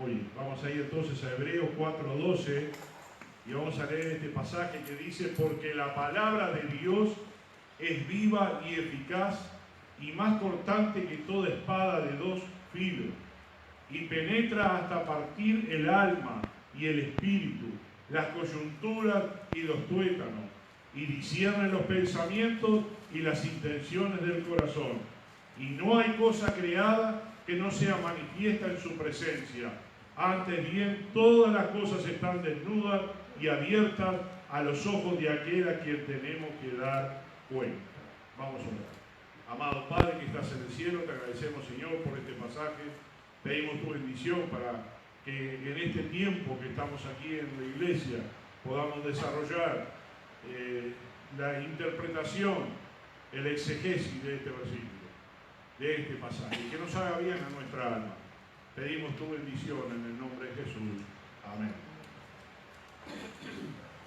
Oye, vamos a ir entonces a Hebreos 4:12 y vamos a leer este pasaje que dice: porque la palabra de Dios es viva y eficaz y más cortante que toda espada de dos filos, y penetra hasta partir el alma y el espíritu, las coyunturas y los tuétanos, y discierne los pensamientos y las intenciones del corazón. Y no hay cosa creada que no sea manifiesta en su presencia. Antes bien, todas las cosas están desnudas y abiertas a los ojos de aquel a quien tenemos que dar cuenta. Vamos a orar. Amado Padre que estás en el cielo, te agradecemos, Señor, por este pasaje. Pedimos tu bendición para que en este tiempo que estamos aquí en la iglesia podamos desarrollar la interpretación, el exegesis de este versículo, de este pasaje, que nos haga bien a nuestra alma. Pedimos tu bendición en el nombre de Jesús. Amén.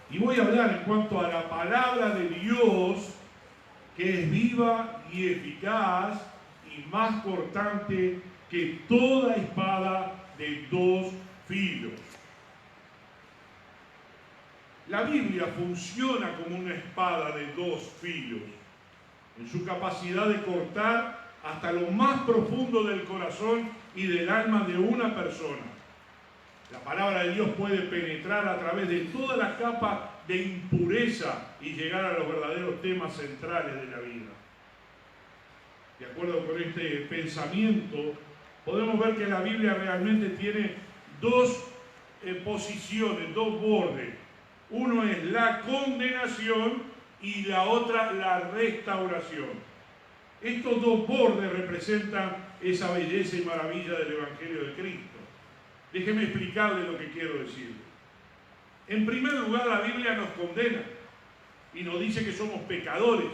Y voy a hablar en cuanto a la palabra de Dios, que es viva y eficaz y más cortante que toda espada de dos filos. La Biblia funciona como una espada de dos filos, en su capacidad de cortar hasta lo más profundo del corazón y del alma de una persona. La palabra de Dios puede penetrar a través de toda la capa de impureza y llegar a los verdaderos temas centrales de la vida. De acuerdo con este pensamiento, podemos ver que la Biblia realmente tiene dos posiciones, dos bordes. Uno es la condenación y la otra la restauración. Estos dos bordes representan esa belleza y maravilla del Evangelio de Cristo. Déjeme explicarle lo que quiero decir. En primer lugar, la Biblia nos condena y nos dice que somos pecadores.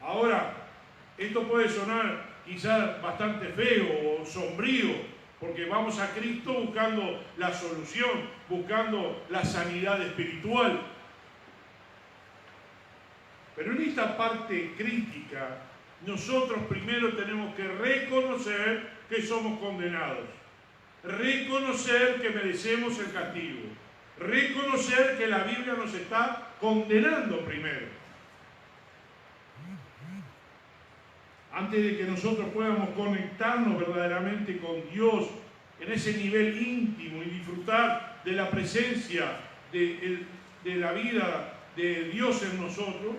Ahora, esto puede sonar quizás bastante feo o sombrío, porque vamos a Cristo buscando la solución, buscando la sanidad espiritual. Pero en esta parte crítica, nosotros primero tenemos que reconocer que somos condenados, reconocer que merecemos el castigo, reconocer que la Biblia nos está condenando primero. Antes de que nosotros podamos conectarnos verdaderamente con Dios en ese nivel íntimo y disfrutar de la presencia de la vida de Dios en nosotros,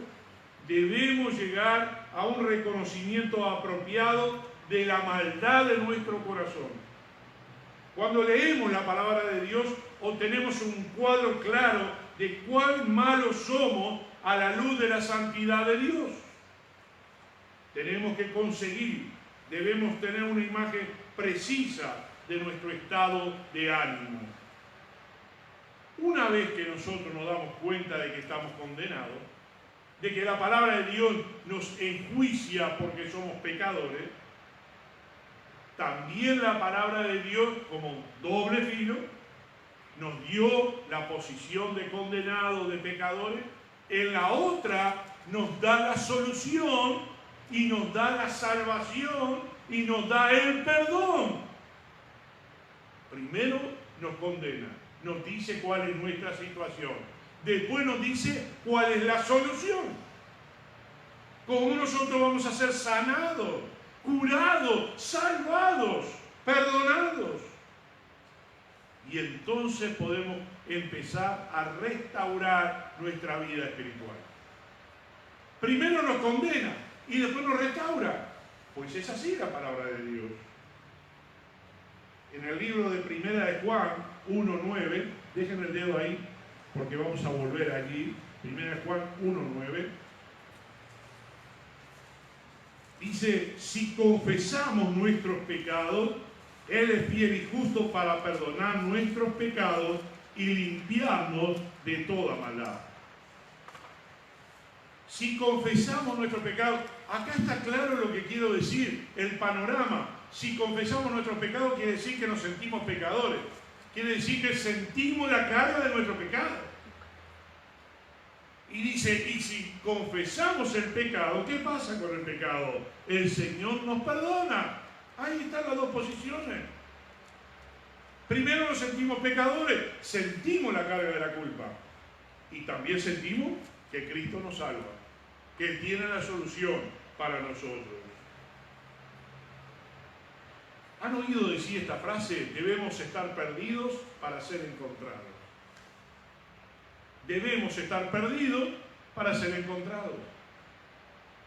debemos llegar a un reconocimiento apropiado de la maldad de nuestro corazón. Cuando leemos la palabra de Dios, obtenemos un cuadro claro de cuán malos somos a la luz de la santidad de Dios. Tenemos que conseguir, debemos tener una imagen precisa de nuestro estado de ánimo. Una vez que nosotros nos damos cuenta de que estamos condenados, de que la palabra de Dios nos enjuicia porque somos pecadores, también la palabra de Dios, como doble filo, nos dio la posición de condenados, de pecadores. En la otra nos da la solución y nos da la salvación y nos da el perdón. Primero nos condena, nos dice cuál es nuestra situación. Después nos dice cuál es la solución. Cómo nosotros vamos a ser sanados, curados, salvados, perdonados. Y entonces podemos empezar a restaurar nuestra vida espiritual. Primero nos condena y después nos restaura. Pues es así la palabra de Dios. En el libro de Primera de Juan 1:9, dejen el dedo ahí porque vamos a volver allí. Primera de Juan 1:9. Dice: si confesamos nuestros pecados, Él es fiel y justo para perdonar nuestros pecados y limpiarnos de toda maldad. Si confesamos nuestros pecados, acá está claro lo que quiero decir, el panorama. Si confesamos nuestros pecados, quiere decir que nos sentimos pecadores. Quiere decir que sentimos la carga de nuestro pecado. Y dice, y si confesamos el pecado, ¿qué pasa con el pecado? El Señor nos perdona. Ahí están las dos posiciones. Primero nos sentimos pecadores, sentimos la carga de la culpa. Y también sentimos que Cristo nos salva, que Él tiene la solución para nosotros. ¿Han oído decir esta frase? Debemos estar perdidos para ser encontrados. Debemos estar perdidos para ser encontrados.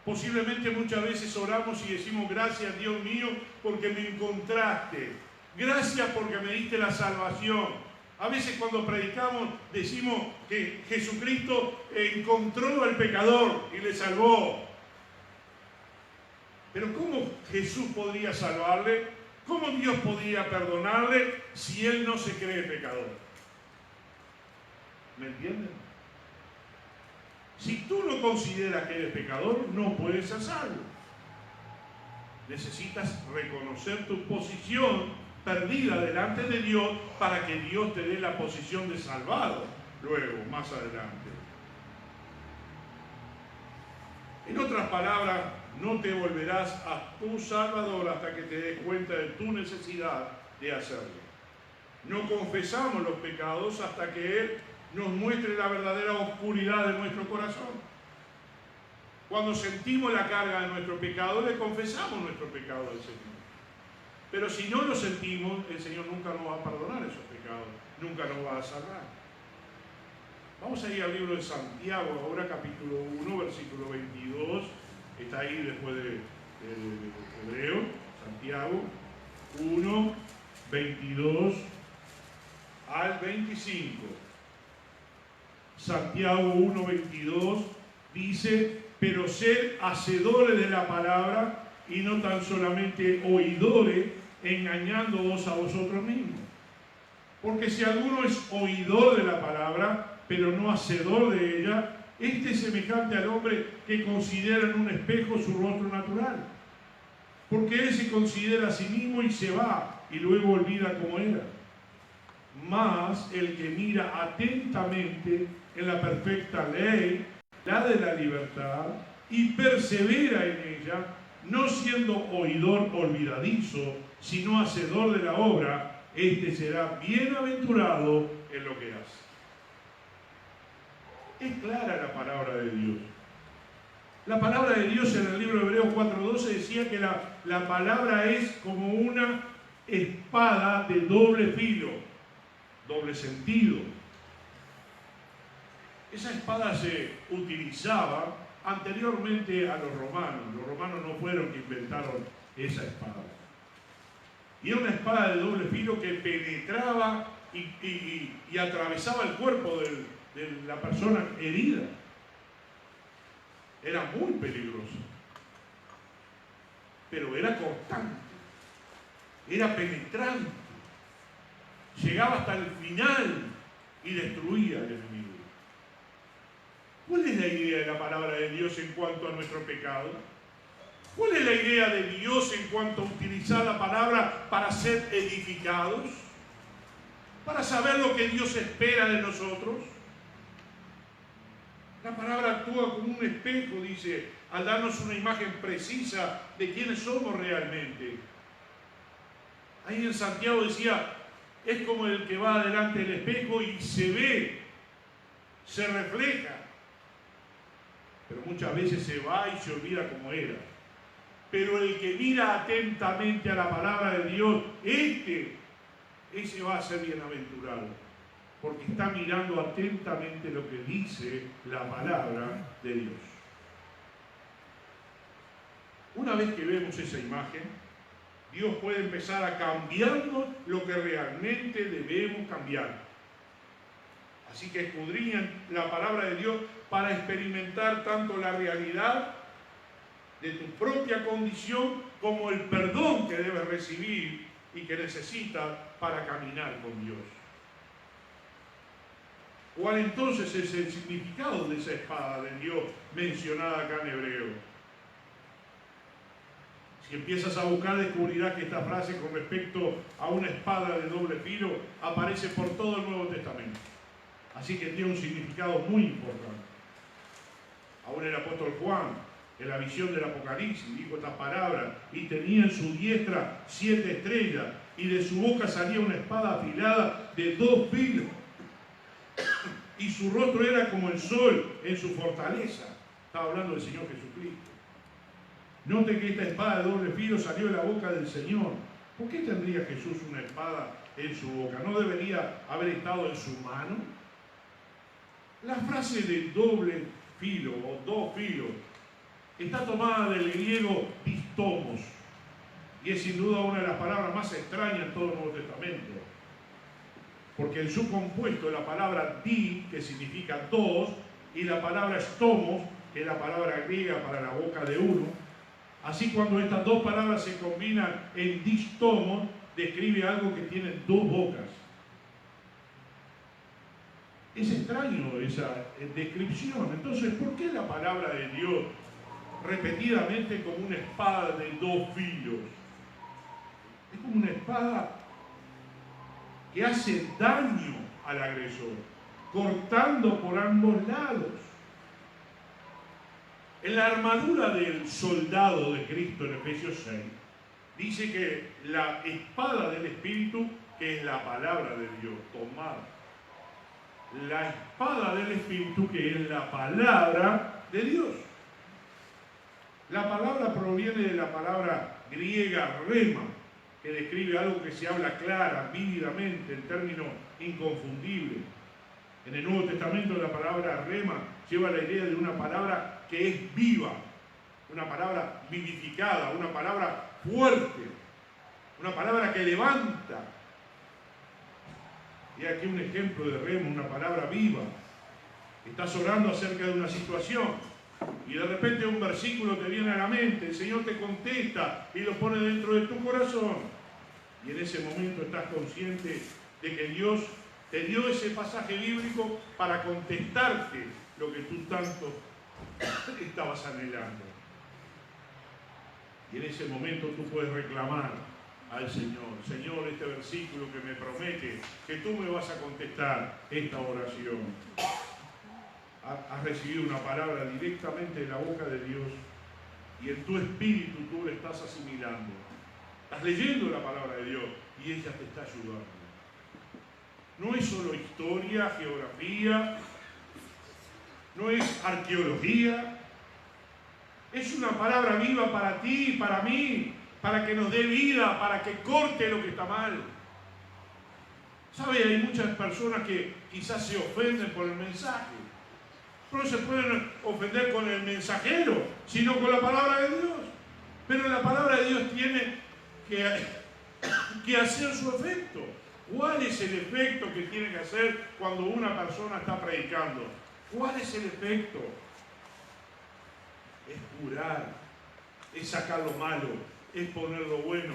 Posiblemente muchas veces oramos y decimos: gracias, Dios mío, porque me encontraste. Gracias porque me diste la salvación. A veces cuando predicamos decimos que Jesucristo encontró al pecador y le salvó. Pero ¿cómo Jesús podría salvarle? ¿Cómo Dios podría perdonarle si Él no se cree pecador? ¿Me entienden? Si tú no consideras que eres pecador, no puedes ser salvo. Necesitas reconocer tu posición perdida delante de Dios para que Dios te dé la posición de salvado luego, más adelante. En otras palabras, no te volverás a tu Salvador hasta que te des cuenta de tu necesidad de hacerlo. No confesamos los pecados hasta que Él nos muestre la verdadera oscuridad de nuestro corazón. Cuando sentimos la carga de nuestro pecado, le confesamos nuestro pecado al Señor. Pero si no lo sentimos, el Señor nunca nos va a perdonar esos pecados, nunca nos va a salvar. Vamos a ir al libro de Santiago, ahora capítulo 1, versículo 22. Está ahí después del Hebreo, Santiago 1, 22 al 25. Santiago 1, 22 dice: pero sed hacedores de la palabra y no tan solamente oidores, engañándoos a vosotros mismos. Porque si alguno es oidor de la palabra, pero no hacedor de ella, este es semejante al hombre que considera en un espejo su rostro natural. Porque él se considera a sí mismo y se va, y luego olvida cómo era. Mas el que mira atentamente en la perfecta ley, la de la libertad, y persevera en ella, no siendo oidor olvidadizo, sino hacedor de la obra, este será bienaventurado en lo que hace. Es clara la palabra de Dios. La palabra de Dios en el libro de Hebreos 4:12 decía que la palabra es como una espada de doble filo, doble sentido. Esa espada se utilizaba anteriormente a los romanos. Los romanos no fueron que inventaron esa espada. Y era una espada de doble filo que penetraba y atravesaba el cuerpo de la persona herida. Era muy peligroso. Pero era cortante. Era penetrante. Llegaba hasta el final y destruía al enemigo. ¿Cuál es la idea de la palabra de Dios en cuanto a nuestro pecado? ¿Cuál es la idea de Dios en cuanto a utilizar la palabra para ser edificados? ¿Para saber lo que Dios espera de nosotros? La palabra actúa como un espejo, dice, al darnos una imagen precisa de quiénes somos realmente. Ahí en Santiago decía, es como el que va delante del espejo y se ve, se refleja. Pero muchas veces se va y se olvida cómo era. Pero el que mira atentamente a la palabra de Dios, ese va a ser bienaventurado, porque está mirando atentamente lo que dice la palabra de Dios. Una vez que vemos esa imagen, Dios puede empezar a cambiarnos lo que realmente debemos cambiar. Así que escudriñan la palabra de Dios para experimentar tanto la realidad de tu propia condición como el perdón que debes recibir y que necesitas para caminar con Dios. ¿Cuál entonces es el significado de esa espada de Dios mencionada acá en hebreo? Si empiezas a buscar, descubrirás que esta frase con respecto a una espada de doble filo aparece por todo el Nuevo Testamento. Así que tiene un significado muy importante. Aún el apóstol Juan, en la visión del Apocalipsis, dijo estas palabras: y tenía en su diestra 7 estrellas, y de su boca salía una espada afilada de 2 filos, y su rostro era como el sol en su fortaleza. Estaba hablando del Señor Jesucristo. Note que esta espada de doble filo salió de la boca del Señor. ¿Por qué tendría Jesús una espada en su boca? ¿No debería haber estado en su mano? La frase de doble filo o 2 filos está tomada del griego distomos, y es sin duda una de las palabras más extrañas en todo el Nuevo Testamento, porque en su compuesto la palabra di, que significa 2, y la palabra stomos, que es la palabra griega para la boca de uno. Así, cuando estas 2 palabras se combinan en distomos, describe algo que tiene 2 bocas. Es extraño esa descripción. Entonces, ¿por qué la palabra de Dios repetidamente como una espada de 2 filos? Es como una espada que hace daño al agresor, cortando por ambos lados. En la armadura del soldado de Cristo en Efesios 6, dice que la espada del Espíritu, que es la palabra de Dios, tomada. La espada del Espíritu, que es la palabra de Dios. La palabra proviene de la palabra griega rema, que describe algo que se habla clara, vívidamente, en términos inconfundibles. En el Nuevo Testamento la palabra rema lleva la idea de una palabra que es viva, una palabra vivificada, una palabra fuerte, una palabra que levanta. Y aquí un ejemplo de rema, una palabra viva. Estás orando acerca de una situación y de repente un versículo te viene a la mente, el Señor te contesta y lo pone dentro de tu corazón. Y en ese momento estás consciente de que Dios te dio ese pasaje bíblico para contestarte lo que tú tanto estabas anhelando. Y en ese momento tú puedes reclamar al Señor: Señor, este versículo que me promete que tú me vas a contestar esta oración. Has recibido una palabra directamente de la boca de Dios y en tu espíritu tú la estás asimilando. Estás leyendo la palabra de Dios y ella te está ayudando. No es solo historia, geografía, no es arqueología. Es una palabra viva para ti y para mí, para que nos dé vida, para que corte lo que está mal. ¿Sabe? Hay muchas personas que quizás se ofenden por el mensaje. No se pueden ofender con el mensajero, sino con la palabra de Dios. Pero la palabra de Dios tiene que hacer su efecto. ¿Cuál es el efecto que tiene que hacer cuando una persona está predicando? ¿Cuál es el efecto? Es curar, es sacar lo malo, es poner lo bueno,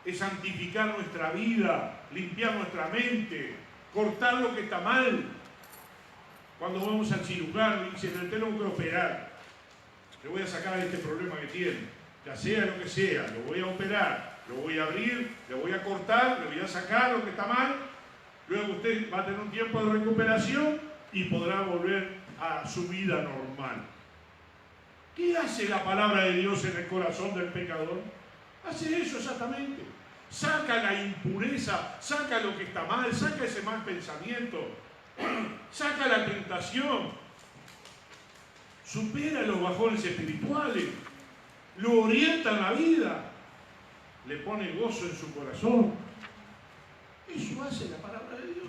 es santificar nuestra vida, limpiar nuestra mente, cortar lo que está mal. Cuando vamos al cirujano y dicen: le tengo que operar, le voy a sacar este problema que tiene, ya sea lo que sea, lo voy a operar, lo voy a abrir, le voy a cortar, le voy a sacar lo que está mal. Luego usted va a tener un tiempo de recuperación y podrá volver a su vida normal. ¿Qué hace la palabra de Dios en el corazón del pecador? Hace eso exactamente. Saca la impureza, saca lo que está mal, saca ese mal pensamiento, saca la tentación, supera los bajones espirituales, lo orienta en la vida, le pone gozo en su corazón. Eso hace la palabra de Dios.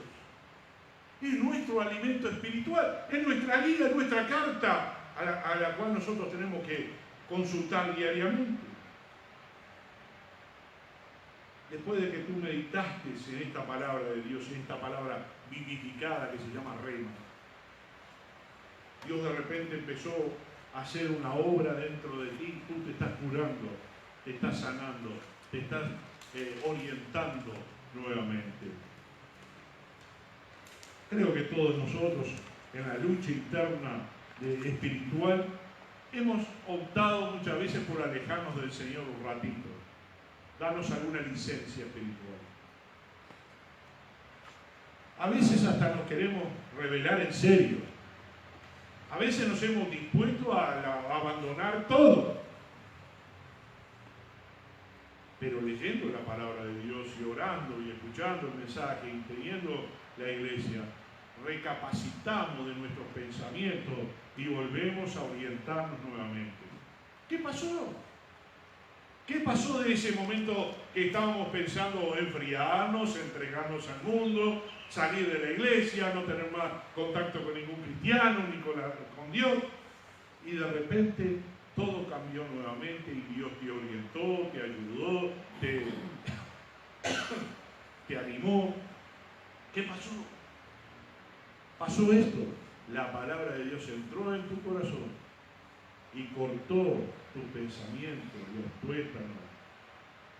Es nuestro alimento espiritual, es nuestra guía, es nuestra carta a la cual nosotros tenemos que consultar diariamente. Después de que tú meditaste en esta palabra de Dios, en esta palabra vivificada que se llama rema, Dios de repente empezó a hacer una obra dentro de ti. Tú te estás curando, te estás sanando, te estás orientando nuevamente. Creo que todos nosotros en la lucha interna espiritual hemos optado muchas veces por alejarnos del Señor un ratito. Darnos alguna licencia espiritual. A veces hasta nos queremos revelar en serio. A veces nos hemos dispuesto a abandonar todo. Pero leyendo la palabra de Dios y orando y escuchando el mensaje y teniendo la iglesia, recapacitamos de nuestros pensamientos y volvemos a orientarnos nuevamente. ¿Qué pasó? ¿Qué pasó de ese momento que estábamos pensando enfriarnos, entregarnos al mundo, salir de la iglesia, no tener más contacto con ningún cristiano ni con Dios? Y de repente todo cambió nuevamente y Dios te orientó, te ayudó, te animó. ¿Qué pasó? Pasó esto. La palabra de Dios entró en tu corazón y cortó tus pensamientos, los tuétanos.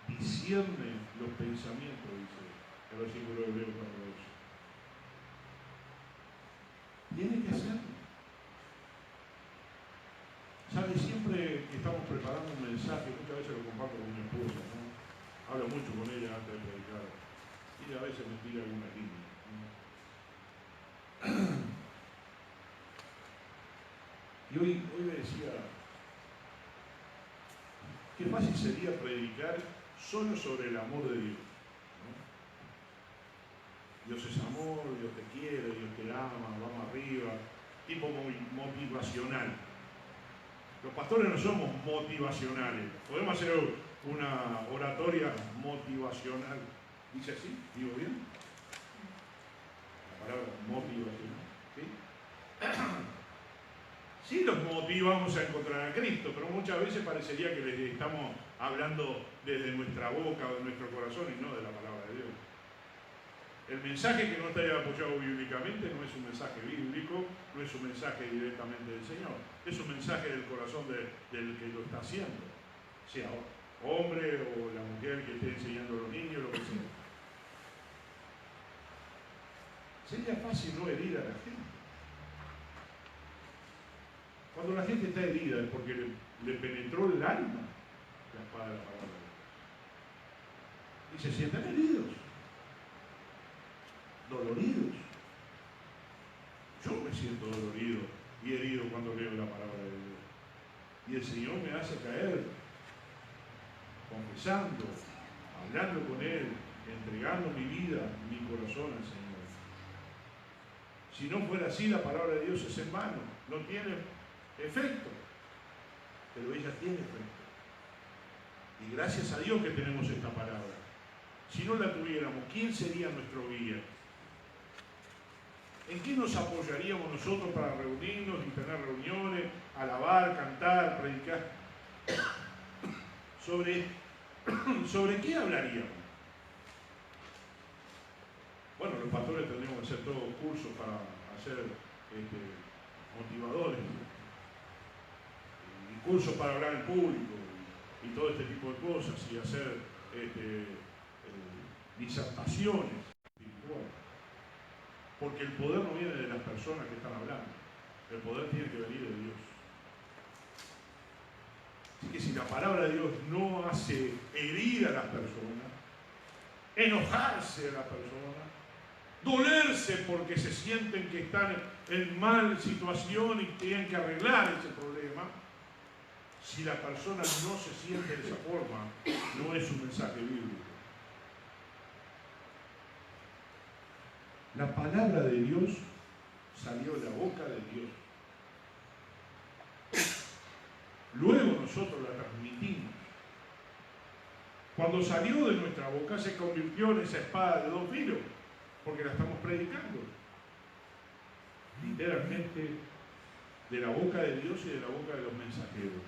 Discierne los pensamientos, dice el versículo de Hebreos 4:8. Tiene que hacerlo. ¿Sabe? Siempre que estamos preparando un mensaje, muchas veces lo comparto con mi esposa, ¿no? Hablo mucho con ella antes de predicar y a veces me tira alguna línea, ¿no? Y hoy le decía, qué fácil sería predicar solo sobre el amor de Dios, ¿no? Dios es amor, Dios te quiere, Dios te ama, vamos arriba, tipo motivacional. Los pastores no somos motivacionales. Podemos hacer una oratoria motivacional. ¿Dice así? ¿Digo bien? La palabra motivacional. ¿Sí? Sí, los motivamos a encontrar a Cristo, pero muchas veces parecería que les estamos hablando desde nuestra boca o de nuestro corazón y no de la palabra de Dios. El mensaje que no está apoyado bíblicamente no es un mensaje bíblico, no es un mensaje directamente del Señor, es un mensaje del corazón del que lo está haciendo, sea hombre o la mujer que esté enseñando a los niños, lo que sea. Sería fácil no herir a la gente. Cuando la gente está herida es porque le penetró el alma la espada de la palabra de Dios. Y se sienten heridos. Doloridos. Yo me siento dolorido y herido cuando leo la palabra de Dios. Y el Señor me hace caer, confesando, hablando con Él, entregando mi vida, mi corazón al Señor. Si no fuera así, la palabra de Dios es en vano, no tiene efecto. Pero ella tiene efecto. Y gracias a Dios que tenemos esta palabra. Si no la tuviéramos, ¿quién sería nuestro guía? ¿En qué nos apoyaríamos nosotros para reunirnos y tener reuniones, alabar, cantar, predicar? ¿Sobre qué hablaríamos? Bueno, los pastores tendríamos que hacer todos cursos para hacer motivadores, y cursos para hablar en público y todo este tipo de cosas y hacer disertaciones espirituales. Porque el poder no viene de las personas que están hablando. El poder tiene que venir de Dios. Así que si la palabra de Dios no hace herir a las personas, enojarse a las personas, dolerse porque se sienten que están en mal situación y tienen que arreglar ese problema, si la persona no se siente de esa forma, no es un mensaje bíblico. La palabra de Dios salió de la boca de Dios. Luego nosotros la transmitimos. Cuando salió de nuestra boca se convirtió en esa espada de dos filos, porque la estamos predicando. Literalmente de la boca de Dios y de la boca de los mensajeros.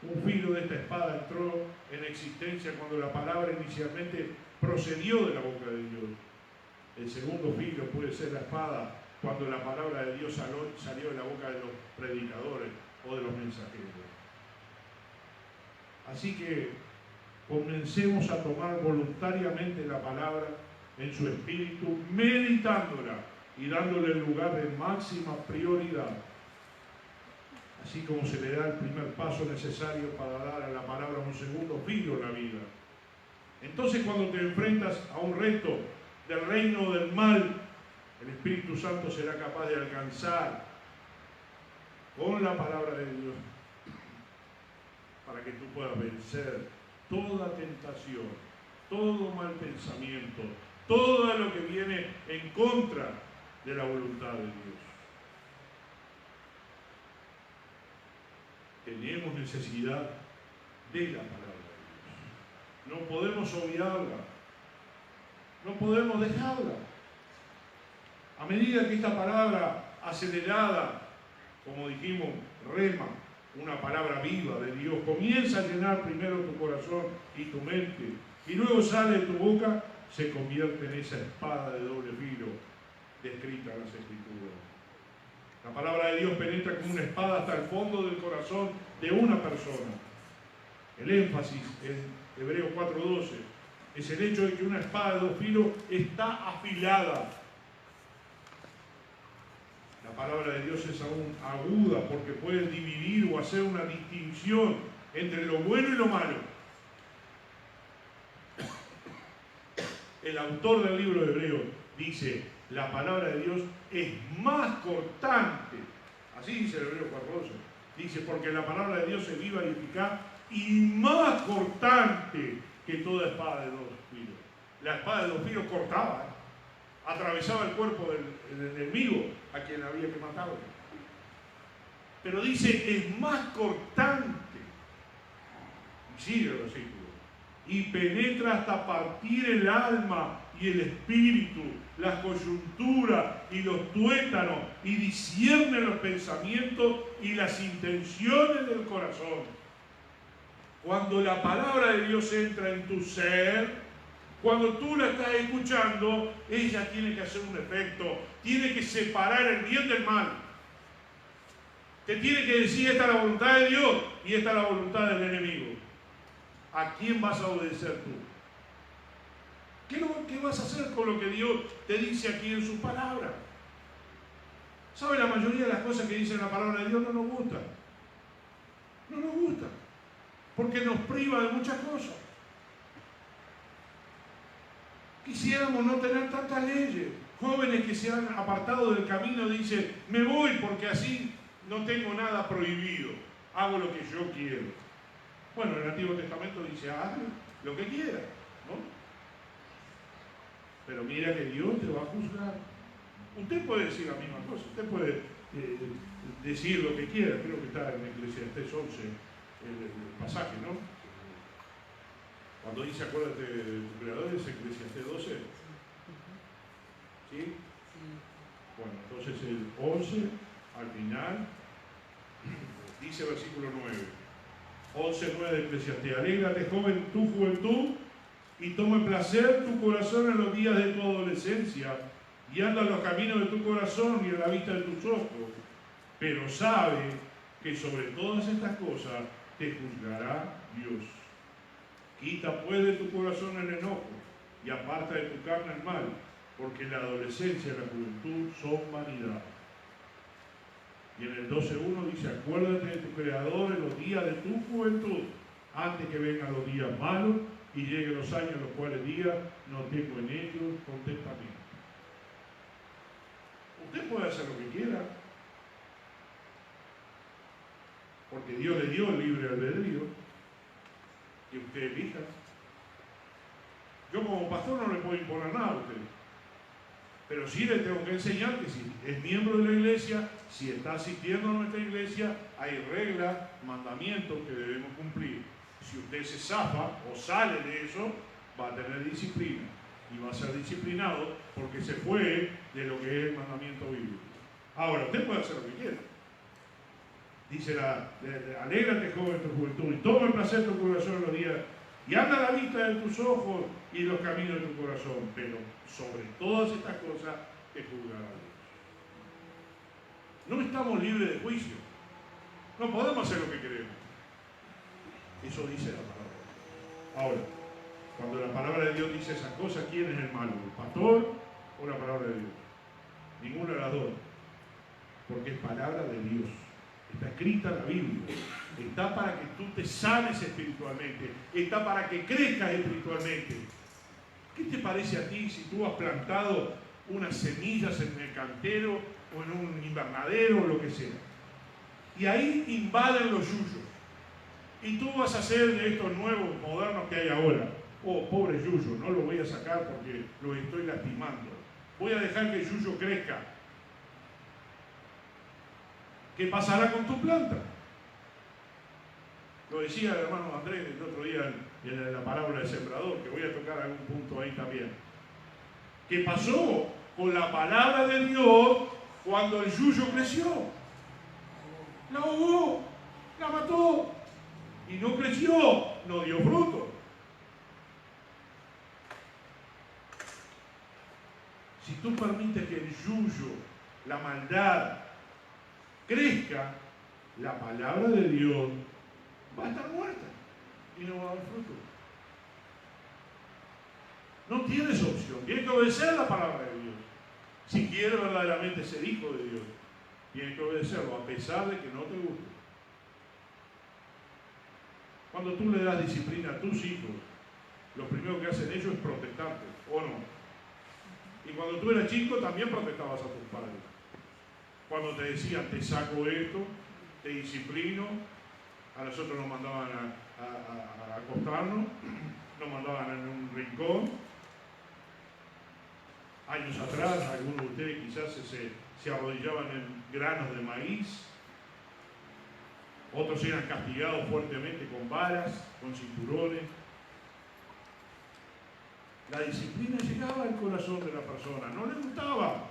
Un filo de esta espada entró en existencia cuando la palabra inicialmente procedió de la boca de Dios. El segundo filo puede ser la espada cuando la palabra de Dios salió de la boca de los predicadores o de los mensajeros. Así que comencemos a tomar voluntariamente la palabra en su espíritu, meditándola y dándole el lugar de máxima prioridad. Así como se le da el primer paso necesario para dar a la palabra un segundo filo en la vida. Entonces, cuando te enfrentas a un reto del reino del mal, el Espíritu Santo será capaz de alcanzar con la palabra de Dios, para que tú puedas vencer toda tentación, todo mal pensamiento, todo lo que viene en contra de la voluntad de Dios. Tenemos necesidad de la palabra de Dios. No podemos obviarla, no podemos dejarla. A medida que esta palabra acelerada, como dijimos, rema, una palabra viva de Dios, comienza a llenar primero tu corazón y tu mente, y luego sale de tu boca, se convierte en esa espada de doble filo descrita en las Escrituras. La palabra de Dios penetra como una espada hasta el fondo del corazón de una persona. El énfasis en Hebreos 4:12 es el hecho de que una espada de dos filos está afilada. La palabra de Dios es aún aguda porque puede dividir o hacer una distinción entre lo bueno y lo malo. El autor del libro de Hebreos dice: la palabra de Dios es más cortante. Así dice el Hebreo 4:12. Dice: porque la palabra de Dios es viva y eficaz y más cortante que toda espada de dos filos. La espada de dos filos cortaba, atravesaba el cuerpo del enemigo a quien había que matarlo. Pero dice: es más cortante. Y sigue el versículo: y penetra hasta partir el alma y el espíritu, las coyunturas y los tuétanos, y discierne los pensamientos y las intenciones del corazón. Cuando la palabra de Dios entra en tu ser, cuando tú la estás escuchando, ella tiene que hacer un efecto, tiene que separar el bien del mal. Te tiene que decir: esta es la voluntad de Dios y esta es la voluntad del enemigo. ¿A quién vas a obedecer tú? ¿Qué vas a hacer con lo que Dios te dice aquí en su palabra? ¿Sabe? La mayoría de las cosas que dice en la palabra de Dios no nos gustan. No nos gustan. Porque nos priva de muchas cosas. Quisiéramos no tener tantas leyes. Jóvenes que se han apartado del camino dicen: me voy porque así no tengo nada prohibido. Hago lo que yo quiero. Bueno, el Antiguo Testamento dice: haz lo que quieras, ¿no? Pero mira que Dios te va a juzgar. Usted puede decir la misma cosa, usted puede decir lo que quiera. Creo que está en Eclesiastés 11 el pasaje, ¿no? Cuando dice: acuérdate de tu creador, es Eclesiastés 12. ¿Sí? Bueno, entonces el 11 al final dice versículo 9. 11:9 de Eclesiastés: alégrate, joven, tu juventud, y tome placer tu corazón en los días de tu adolescencia, y anda en los caminos de tu corazón y en la vista de tus ojos. Pero sabe que sobre todas estas cosas te juzgará Dios. Quita pues de tu corazón el enojo y aparta de tu carne el mal, porque la adolescencia y la juventud son vanidad. Y en el 12:1 dice: acuérdate de tu Creador en los días de tu juventud, antes que vengan los días malos y lleguen los años en los cuales digas: no tengo en ellos contentamiento. Usted puede hacer lo que quiera, porque Dios le dio el libre albedrío, que usted elija. Yo como pastor no le puedo imponer nada a usted, pero sí le tengo que enseñar que si es miembro de la iglesia, si está asistiendo a nuestra iglesia, hay reglas, mandamientos que debemos cumplir. Si usted se zafa o sale de eso, va a tener disciplina y va a ser disciplinado porque se fue de lo que es el mandamiento bíblico. Ahora, usted puede hacer lo que quiera. Dice: alégrate, joven, tu juventud, y toma el placer tu corazón en los días, y anda a la vista de tus ojos y los caminos de tu corazón, pero sobre todas estas cosas te juzgará Dios. No estamos libres de juicio. No podemos hacer lo que queremos. Eso dice la palabra. Ahora, cuando la palabra de Dios dice esas cosas, ¿quién es el malo? ¿El pastor o la palabra de Dios? Ninguna de las dos. Porque es palabra de Dios. Está escrita en la Biblia. Está para que tú te sanes espiritualmente. Está para que crezcas espiritualmente. ¿Qué te parece a ti si tú has plantado unas semillas en el cantero o en un invernadero o lo que sea? Y ahí invaden los yuyos. Y tú vas a hacer de estos nuevos, modernos que hay ahora. Oh, pobre yuyo, no lo voy a sacar porque lo estoy lastimando. Voy a dejar que el yuyo crezca. ¿Qué pasará con tu planta? Lo decía el hermano Andrés el otro día en la parábola del sembrador, que voy a tocar algún punto ahí también. ¿Qué pasó con la palabra de Dios cuando el yuyo creció? La ahogó, la mató y no creció, no dio fruto. Si tú permites que el yuyo, la maldad, crezca, la palabra de Dios va a estar muerta y no va a dar fruto. No tienes opción, tienes que obedecer la palabra de Dios. Si quieres verdaderamente ser hijo de Dios, tienes que obedecerlo a pesar de que no te guste. Cuando tú le das disciplina a tus hijos, lo primero que hacen ellos es protestarte, ¿o no? Y cuando tú eras chico también protestabas a tus padres. Cuando te decían, te saco esto, te disciplino, a nosotros nos mandaban a acostarnos, nos mandaban en un rincón. Años atrás, algunos de ustedes quizás se arrodillaban en granos de maíz, otros eran castigados fuertemente con varas, con cinturones. La disciplina llegaba al corazón de la persona, no le gustaba,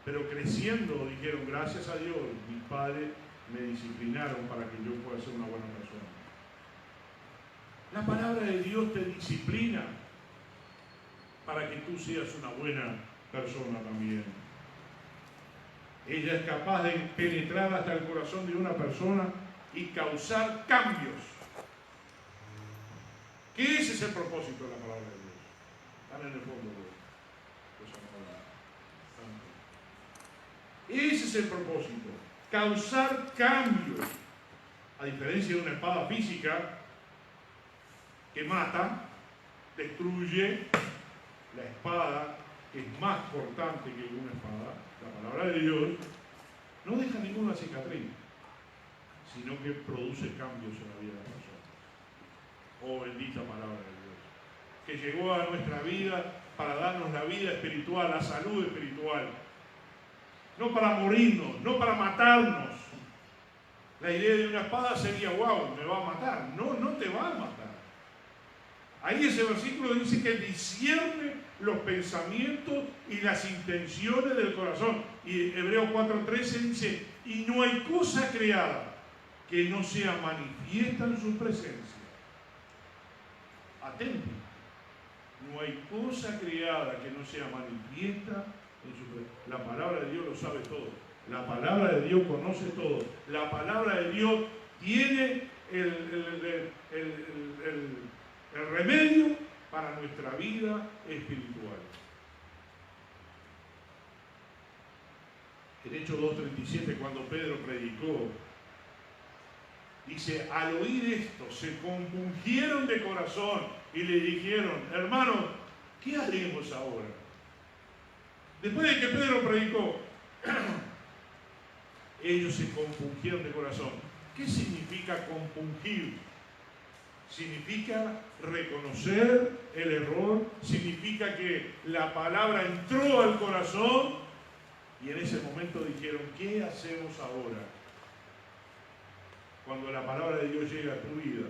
pero creciendo dijeron, gracias a Dios, mis padres me disciplinaron para que yo pueda ser una buena persona. La palabra de Dios te disciplina para que tú seas una buena persona también. Ella es capaz de penetrar hasta el corazón de una persona y causar cambios. ¿Qué ese es el propósito de la palabra de Dios? Están en el fondo de ese es el propósito, causar cambios. A diferencia de una espada física que mata, destruye, la espada, que es más cortante que una espada, la palabra de Dios, no deja ninguna cicatriz, sino que produce cambios en la vida de la persona. Oh, bendita palabra de Dios, que llegó a nuestra vida para darnos la vida espiritual, la salud espiritual. No para morirnos, no para matarnos. La idea de una espada sería, wow, me va a matar. No, no te va a matar. Ahí ese versículo dice que discierne los pensamientos y las intenciones del corazón. Y Hebreos 4:13 dice, y no hay cosa creada que no sea manifiesta en su presencia. Atento. No hay cosa creada que no sea manifiesta en su presencia. La palabra de Dios lo sabe todo. La palabra de Dios conoce todo. La palabra de Dios tiene el remedio para nuestra vida espiritual. En Hechos 2:37, cuando Pedro predicó, dice, al oír esto se compungieron de corazón y le dijeron, hermanos, ¿qué haremos ahora? Después de que Pedro predicó, ellos se compungieron de corazón. ¿Qué significa compungir? Significa reconocer el error, significa que la palabra entró al corazón y en ese momento dijeron, ¿qué hacemos ahora? Cuando la palabra de Dios llega a tu vida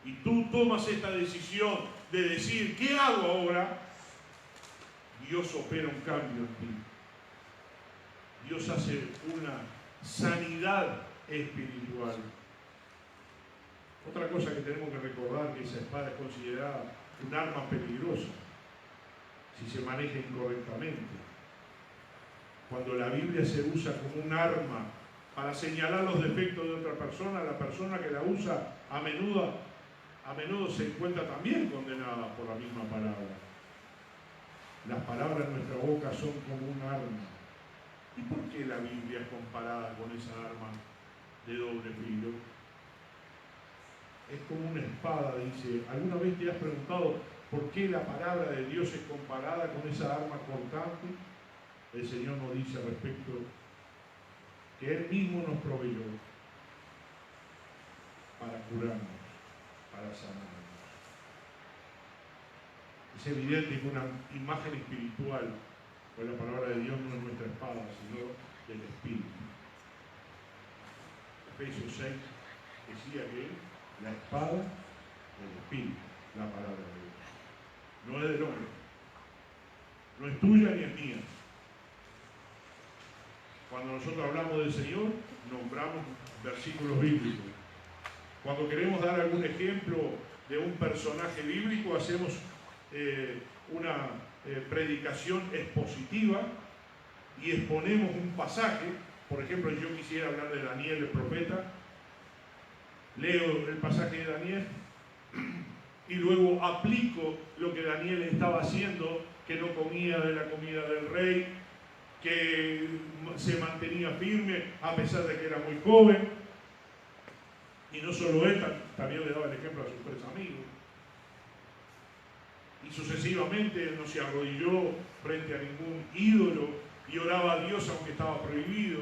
y tú tomas esta decisión de decir, ¿qué hago ahora? Dios opera un cambio en ti. Dios hace una sanidad espiritual. Otra cosa que tenemos que recordar, que esa espada es considerada un arma peligrosa si se maneja incorrectamente. Cuando la Biblia se usa como un arma para señalar los defectos de otra persona, la persona que la usa a menudo se encuentra también condenada por la misma palabra. Las palabras en nuestra boca son como un arma. ¿Y por qué la Biblia es comparada con esa arma de doble filo? Es como una espada, dice. ¿Alguna vez te has preguntado por qué la palabra de Dios es comparada con esa arma cortante? El Señor nos dice al respecto que Él mismo nos proveyó. para curarnos, para sanarnos. Es evidente que una imagen espiritual, pues la palabra de Dios no es nuestra espada, sino del Espíritu. Efesios 6 decía que la espada del Espíritu, la palabra de Dios, no es del hombre, no es tuya ni es mía. Cuando nosotros hablamos del Señor, nombramos versículos bíblicos. Cuando queremos dar algún ejemplo de un personaje bíblico, hacemos una predicación expositiva y exponemos un pasaje. Por ejemplo, yo quisiera hablar de Daniel, el profeta. Leo el pasaje de Daniel y luego aplico lo que Daniel estaba haciendo, que no comía de la comida del rey, que se mantenía firme a pesar de que era muy joven. Y no solo él, también le daba el ejemplo a sus tres amigos. Y sucesivamente no se arrodilló frente a ningún ídolo y oraba a Dios aunque estaba prohibido.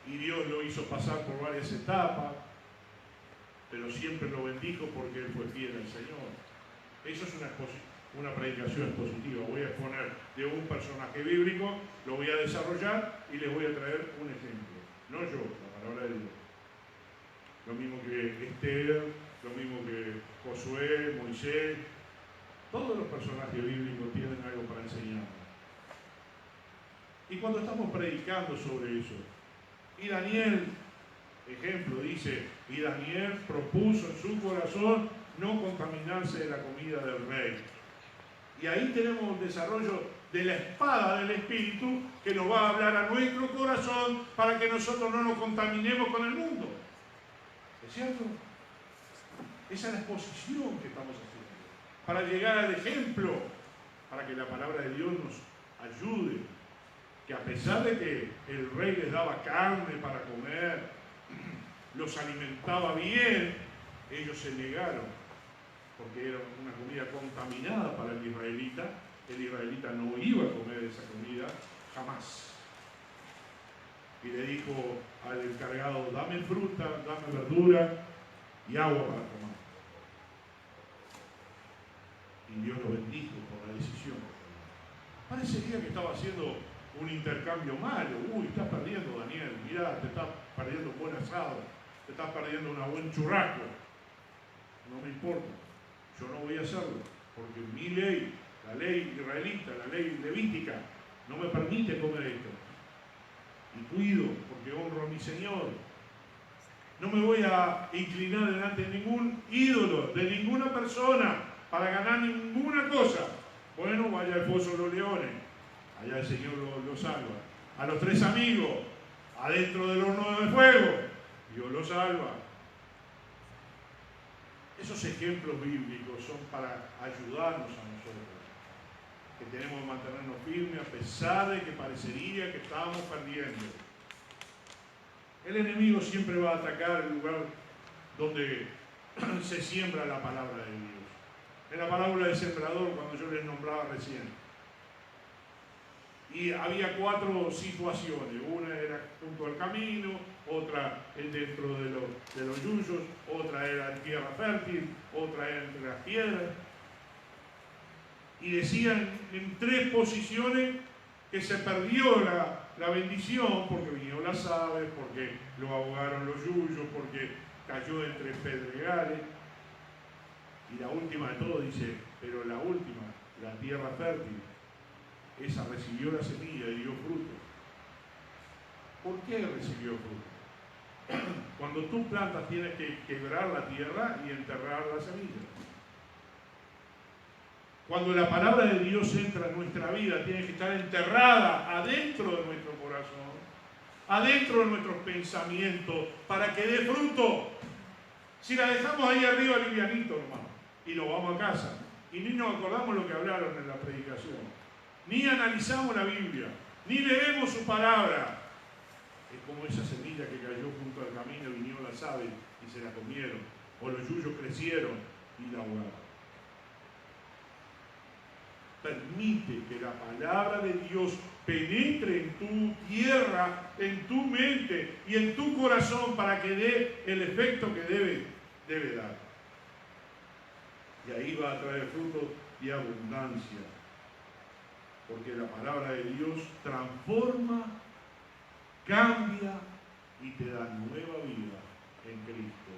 Y Dios lo hizo pasar por varias etapas, pero siempre lo bendijo porque él fue fiel al Señor. Eso es una predicación expositiva. Voy a exponer de un personaje bíblico, lo voy a desarrollar y les voy a traer un ejemplo. No yo, la palabra de Dios. Lo mismo que Esther, lo mismo que Josué, Moisés. Todos los personajes bíblicos tienen algo para enseñarnos. Y cuando estamos predicando sobre eso, y Daniel, ejemplo, dice, y Daniel propuso en su corazón no contaminarse de la comida del rey. Y ahí tenemos el desarrollo de la espada del Espíritu que nos va a hablar a nuestro corazón para que nosotros no nos contaminemos con el mundo. ¿Es cierto? Esa es la exposición que estamos haciendo. Para llegar al ejemplo, para que la palabra de Dios nos ayude. Que a pesar de que el rey les daba carne para comer, los alimentaba bien, ellos se negaron, porque era una comida contaminada para el israelita no iba a comer esa comida jamás. Y le dijo al encargado, dame fruta, dame verdura y agua para tomar. Y Dios lo bendijo por la decisión. Parecería que estaba haciendo un intercambio malo. Uy, estás perdiendo, Daniel. Mirá, te estás perdiendo un buen asado. Te estás perdiendo un buen churrasco. No me importa. Yo no voy a hacerlo. Porque mi ley, la ley israelita, la ley levítica, no me permite comer esto. Y cuido, porque honro a mi Señor. No me voy a inclinar delante de ningún ídolo, de ninguna persona, para ganar ninguna cosa. Bueno, vaya al foso de los leones. Allá el Señor lo salva. A los tres amigos, adentro del horno de fuego, Dios los salva. Esos ejemplos bíblicos son para ayudarnos a nosotros, que tenemos que mantenernos firmes a pesar de que parecería que estamos perdiendo. El enemigo siempre va a atacar el lugar donde se siembra la palabra de Dios. En la parábola del sembrador, cuando yo les nombraba recién. Y había 4 situaciones. Una era junto al camino, otra dentro de los yuyos, otra era en tierra fértil, otra era entre las piedras. Y decían en 3 posiciones que se perdió la bendición porque vinieron las aves, porque lo ahogaron los yuyos, porque cayó entre pedregales. Y la última de todo dice, pero la última, la tierra fértil, esa recibió la semilla y dio fruto. ¿Por qué recibió fruto? Cuando tú plantas tienes que quebrar la tierra y enterrar la semilla. Cuando la palabra de Dios entra en nuestra vida, tiene que estar enterrada adentro de nuestro corazón, adentro de nuestros pensamientos, para que dé fruto. Si la dejamos ahí arriba livianito nomás, y lo vamos a casa, y ni nos acordamos lo que hablaron en la predicación, ni analizamos la Biblia, ni leemos su palabra. Es como esa semilla que cayó junto al camino, vinieron las aves y se la comieron, o los yuyos crecieron y la ahogaron. permite que la palabra de Dios penetre en tu tierra, en tu mente y en tu corazón para que dé el efecto que debe dar. Y ahí va a traer fruto de abundancia. Porque la palabra de Dios transforma, cambia y te da nueva vida en Cristo.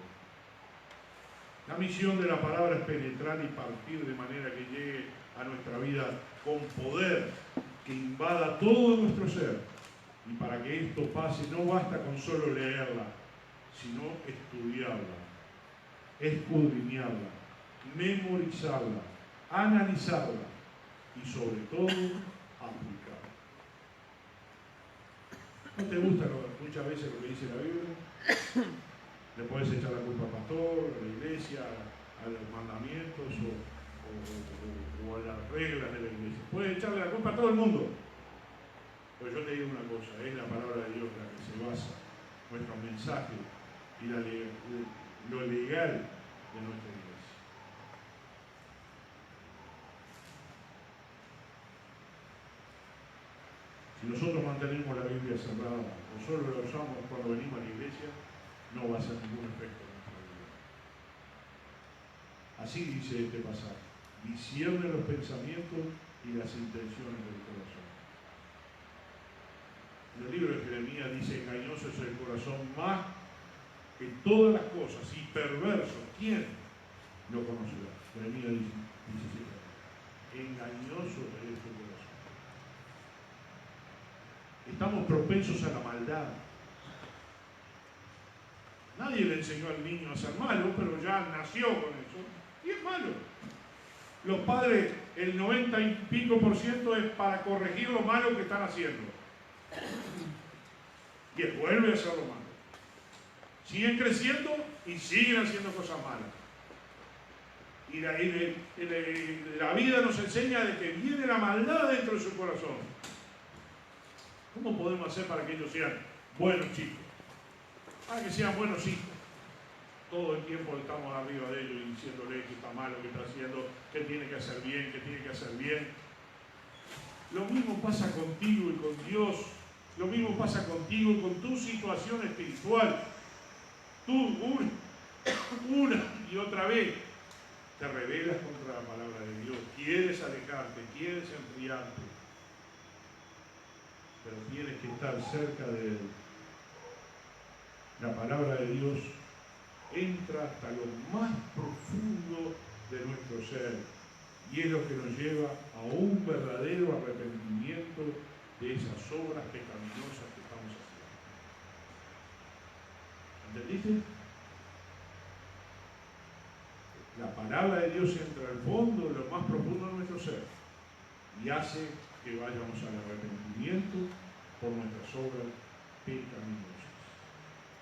La misión de la palabra es penetrar y partir de manera que llegue a nuestra vida con poder que invada todo nuestro ser. Y para que esto pase no basta con solo leerla, sino estudiarla, escudriñarla, memorizarla, analizarla y sobre todo aplicarla. ¿No te gusta muchas veces lo que dice la Biblia? Le puedes echar la culpa al pastor, a la iglesia, a los mandamientos o a las reglas de la iglesia. Puedes echarle la culpa a todo el mundo. Pero yo te digo una cosa, es la palabra de Dios la que se basa nuestro mensaje y lo legal de nuestra iglesia. Si nosotros mantenemos la Biblia cerrada o solo la usamos cuando venimos a la iglesia, no va a hacer ningún efecto en nuestra vida. Así dice este pasaje: discierne los pensamientos y las intenciones del corazón. En el libro de Jeremías dice: engañoso es el corazón más que todas las cosas y perverso. ¿Quién lo conocerá? Jeremías dice engañoso es tu corazón. Estamos propensos a la maldad. Nadie le enseñó al niño a ser malo, pero ya nació con eso y es malo. Los padres, el 90 y pico % es para corregir lo malo que están haciendo. Y él vuelve a hacer lo malo. Siguen creciendo y siguen haciendo cosas malas. Y la vida nos enseña de que viene la maldad dentro de su corazón. ¿Cómo podemos hacer para que ellos sean buenos chicos? Para que sean buenos hijos. Todo el tiempo estamos arriba de ellos y diciéndole que está malo, que está haciendo, que tiene que hacer bien, que tiene que hacer bien. Lo mismo pasa contigo y con Dios. Lo mismo pasa contigo y con tu situación espiritual. Tú una y otra vez te rebelas contra la palabra de Dios. Quieres alejarte, quieres enfriarte. Pero tienes que estar cerca de Él. La palabra de Dios entra hasta lo más profundo de nuestro ser y es lo que nos lleva a un verdadero arrepentimiento de esas obras pecaminosas que estamos haciendo. ¿Entendiste? La palabra de Dios entra al fondo, lo más profundo de nuestro ser y hace que vayamos al arrepentimiento por nuestras obras pecaminosas.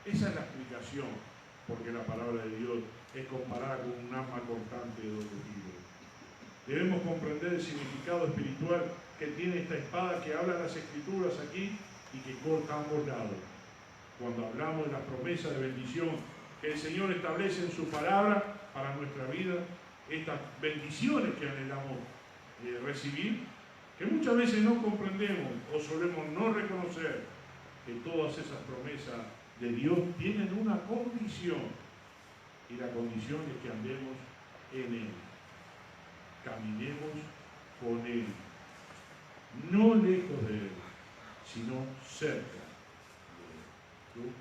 Esa es la explicación, porque la palabra de Dios es comparada con un arma cortante de doble filo. Debemos comprender el significado espiritual que tiene esta espada que habla las Escrituras aquí y que corta ambos lados. Cuando hablamos de las promesas de bendición que el Señor establece en su palabra para nuestra vida, estas bendiciones que anhelamos recibir, que muchas veces no comprendemos o solemos no reconocer, que todas esas promesas de Dios tienen una condición, y la condición es que andemos en Él, caminemos con Él, no lejos de Él, sino cerca de Él.